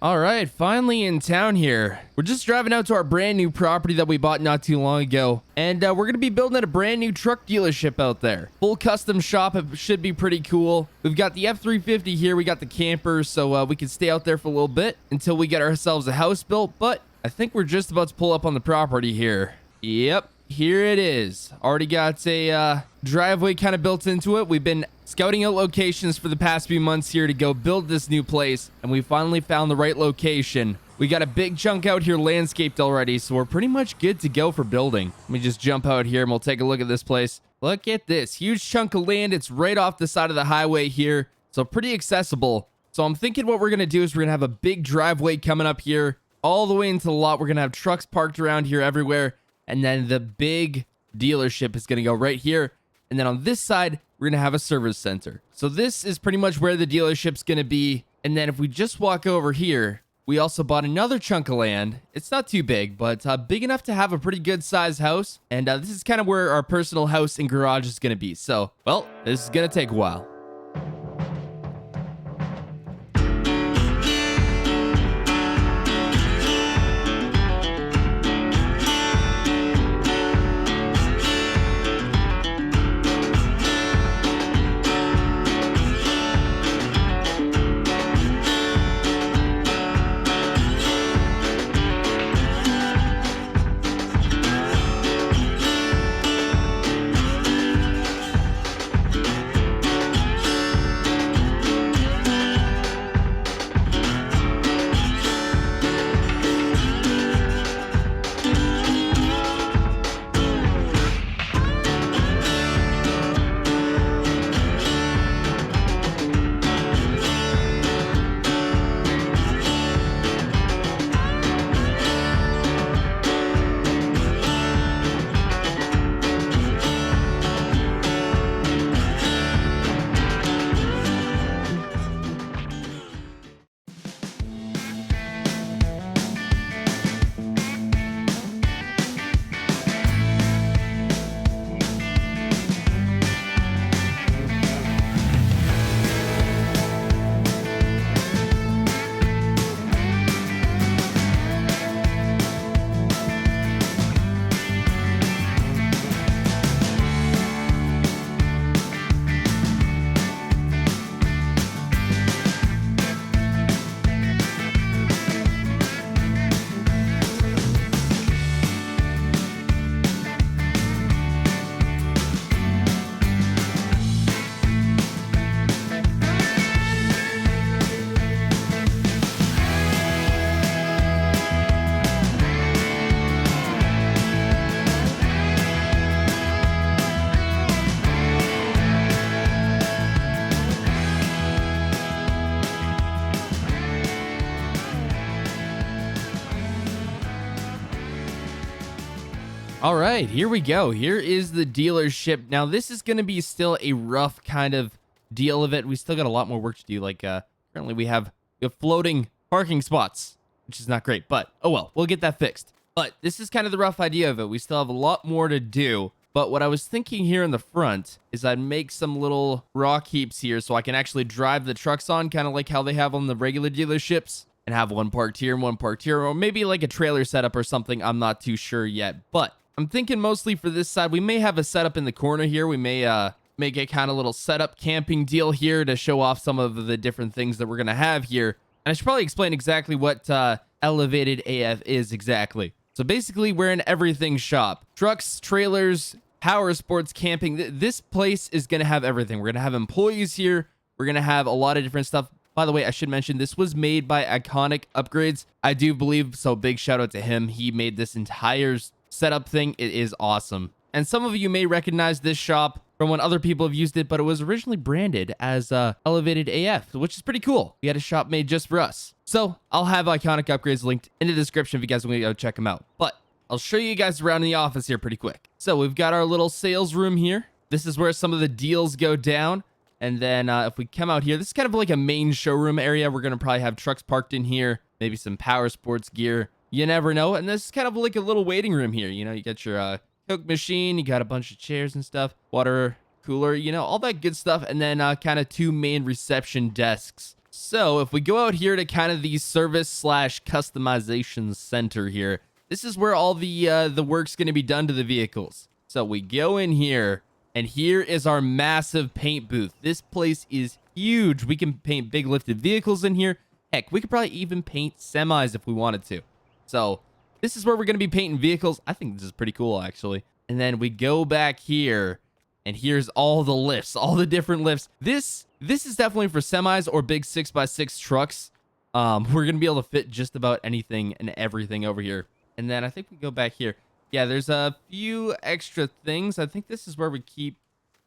All right, finally in town here. We're just driving out to our brand new property that we bought not too long ago. And we're going to be building a brand new truck dealership out there. Full custom shop. It should be pretty cool. We've got the F-350 here. We got the camper, so we can stay out there for a little bit until we get ourselves a house built. But I think we're just about to pull up on the property here. Yep, here it is. Already got a driveway kind of built into it. We've been scouting out locations for the past few months here to go build this new place, and we finally found the right location. We got a big chunk out here landscaped already, so we're pretty much good to go for building. Let me just jump out here and we'll take a look at this place. Look at this huge chunk of land. It's right off the side of the highway here, so pretty accessible. So I'm thinking what we're gonna do is we're gonna have a big driveway coming up here all the way into the lot. We're gonna have trucks parked around here everywhere, and then the big dealership is gonna go right here. And then on this side, we're going to have a service center. So this is pretty much where the dealership's going to be. And then if we just walk over here, we also bought another chunk of land. It's not too big, but big enough to have a pretty good sized house. And this is kind of where our personal house and garage is going to be. So, well, this is going to take a while. All right, here we go. Here is the dealership. Now, this is going to be still a rough kind of deal of it. We still got a lot more work to do. Like, currently we have floating parking spots, which is not great, but oh well, we'll get that fixed. But this is kind of the rough idea of it. We still have a lot more to do. But what I was thinking here in the front is I'd make some little rock heaps here so I can actually drive the trucks on, kind of like how they have on the regular dealerships, and have one parked here and one parked here, or maybe like a trailer setup or something. I'm not too sure yet, but I'm thinking mostly for this side, we may have a setup in the corner here. We may make a kind of little setup camping deal here to show off some of the different things that we're going to have here. And I should probably explain exactly what Elevated AF is exactly. So basically, we're an everything shop. Trucks, trailers, power sports, camping. This place is going to have everything. We're going to have employees here. We're going to have a lot of different stuff. By the way, I should mention this was made by Iconic Upgrades. I do believe, so big shout out to him. He made this entire setup thing. It is awesome. And some of you may recognize this shop from when other people have used it, but it was originally branded as Elevated AF, which is pretty cool. We had a shop made just for us. So I'll have Iconic Upgrades linked in the description if you guys want to go check them out. But I'll show you guys around the office here pretty quick. So we've got our little sales room here. This is where some of the deals go down. And then if we come out here, this is kind of like a main showroom area. We're going to probably have trucks parked in here, maybe some power sports gear. You never know. And this is kind of like a little waiting room here. You know, you got your Coke machine, you got a bunch of chairs and stuff, water cooler, you know, all that good stuff. And then kind of two main reception desks. So if we go out here to kind of the service slash customization center here, this is where all the work's going to be done to the vehicles. So we go in here, and here is our massive paint booth. This place is huge. We can paint big lifted vehicles in here. Heck, we could probably even paint semis if we wanted to. So this is where we're going to be painting vehicles. I think this is pretty cool, actually. And then we go back here, and here's all the lifts, all the different lifts. This is definitely for semis or big 6x6 trucks. We're going to be able to fit just about anything and everything over here. And then I think we go back here. Yeah, there's a few extra things. I think this is where we keep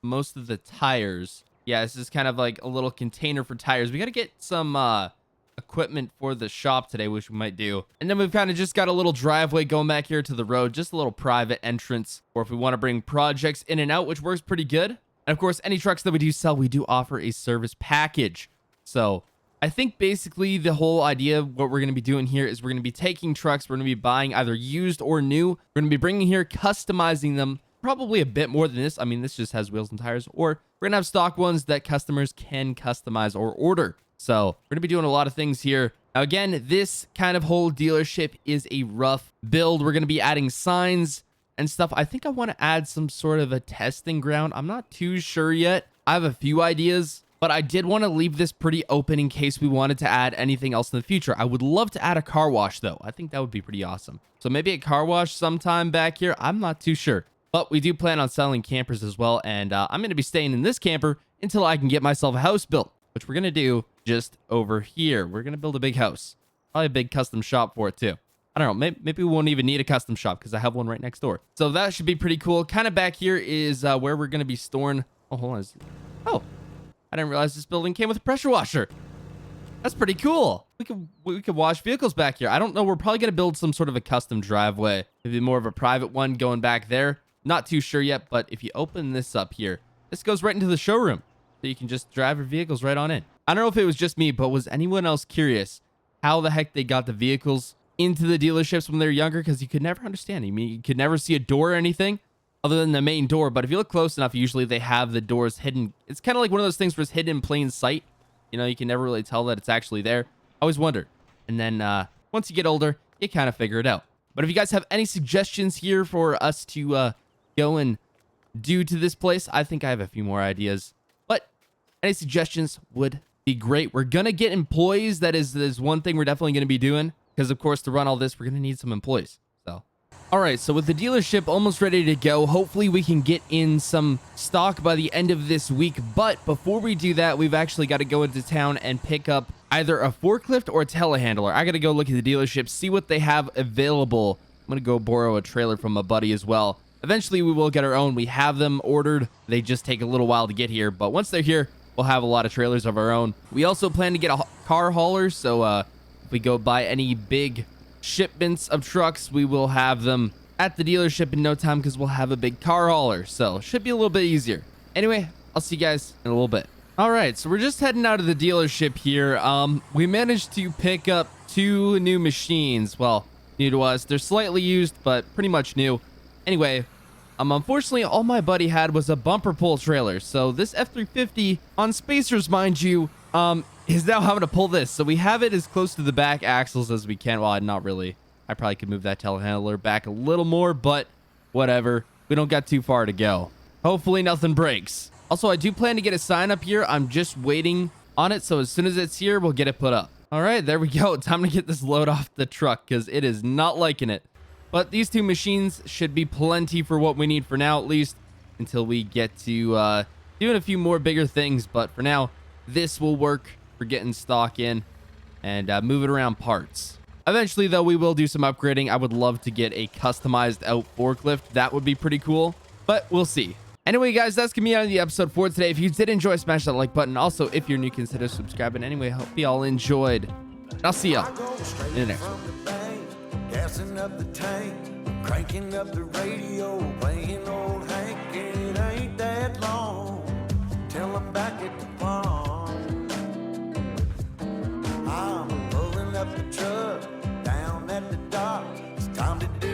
most of the tires. Yeah, this is kind of like a little container for tires. We got to get some equipment for the shop today, which we might do. And then we've kind of just got a little driveway going back here to the road, just a little private entrance, or if we want to bring projects in and out, which works pretty good. And of course, any trucks that we do sell, we do offer a service package. So I think basically the whole idea of what we're going to be doing here is we're going to be taking trucks. We're going to be buying either used or new. We're going to be bringing here, customizing them, probably a bit more than this. I mean, this just has wheels and tires, or we're going to have stock ones that customers can customize or order. So we're going to be doing a lot of things here. Now, again, this kind of whole dealership is a rough build. We're going to be adding signs and stuff. I think I want to add some sort of a testing ground. I'm not too sure yet. I have a few ideas, but I did want to leave this pretty open in case we wanted to add anything else in the future. I would love to add a car wash, though. I think that would be pretty awesome. So maybe a car wash sometime back here. I'm not too sure. But we do plan on selling campers as well. And I'm going to be staying in this camper until I can get myself a house built, which we're going to do just over here. We're going to build a big house. Probably a big custom shop for it, too. I don't know. Maybe we won't even need a custom shop because I have one right next door. So that should be pretty cool. Kind of back here is where we're going to be storing. Oh, hold on. Oh. I didn't realize this building came with a pressure washer. That's pretty cool. We could wash vehicles back here. I don't know. We're probably going to build some sort of a custom driveway. Maybe more of a private one going back there. Not too sure yet, but if you open this up here, this goes right into the showroom. So you can just drive your vehicles right on in. I don't know if it was just me, but was anyone else curious how the heck they got the vehicles into the dealerships when they were younger? Because you could never understand. I mean, you could never see a door or anything other than the main door. But if you look close enough, usually they have the doors hidden. It's kind of like one of those things where it's hidden in plain sight. You know, you can never really tell that it's actually there. I always wondered. And then once you get older, you kind of figure it out. But if you guys have any suggestions here for us to go and do to this place, I think I have a few more ideas. But any suggestions would be great. We're going to get employees. That is one thing we're definitely going to be doing. Because, of course, to run all this, we're going to need some employees. So, all right. So with the dealership almost ready to go, hopefully we can get in some stock by the end of this week. But before we do that, we've actually got to go into town and pick up either a forklift or a telehandler. I got to go look at the dealership, see what they have available. I'm going to go borrow a trailer from a buddy as well. Eventually, we will get our own. We have them ordered. They just take a little while to get here. But once they're here, we'll have a lot of trailers of our own. We also plan to get a car hauler. So if we go buy any big shipments of trucks, we will have them at the dealership in no time because we'll have a big car hauler. So should be a little bit easier. Anyway, I'll see you guys in a little bit. All right, so we're just heading out of the dealership here. We managed to pick up 2 new machines. Well, new to us. They're slightly used, but pretty much new. Anyway, unfortunately, all my buddy had was a bumper pull trailer. So this F-350 on spacers, mind you, is now having to pull this. So we have it as close to the back axles as we can. Well, not really. I probably could move that telehandler back a little more, but whatever. We don't got too far to go. Hopefully nothing breaks. Also, I do plan to get a sign up here. I'm just waiting on it. So as soon as it's here, we'll get it put up. All right, there we go. Time to get this load off the truck because it is not liking it. But these 2 machines should be plenty for what we need for now, at least until we get to doing a few more bigger things. But for now, this will work for getting stock in and moving around parts. Eventually, though, we will do some upgrading. I would love to get a customized out forklift. That would be pretty cool, but we'll see. Anyway, guys, that's going to be out of the episode for today. If you did enjoy, smash that like button. Also, if you're new, consider subscribing. Anyway, hope you all enjoyed. And I'll see y'all in the next one. Gassing up the tank, cranking up the radio, playing old Hank. It ain't that long till I'm back at the farm. I'm pulling up the truck down at the dock. It's time to do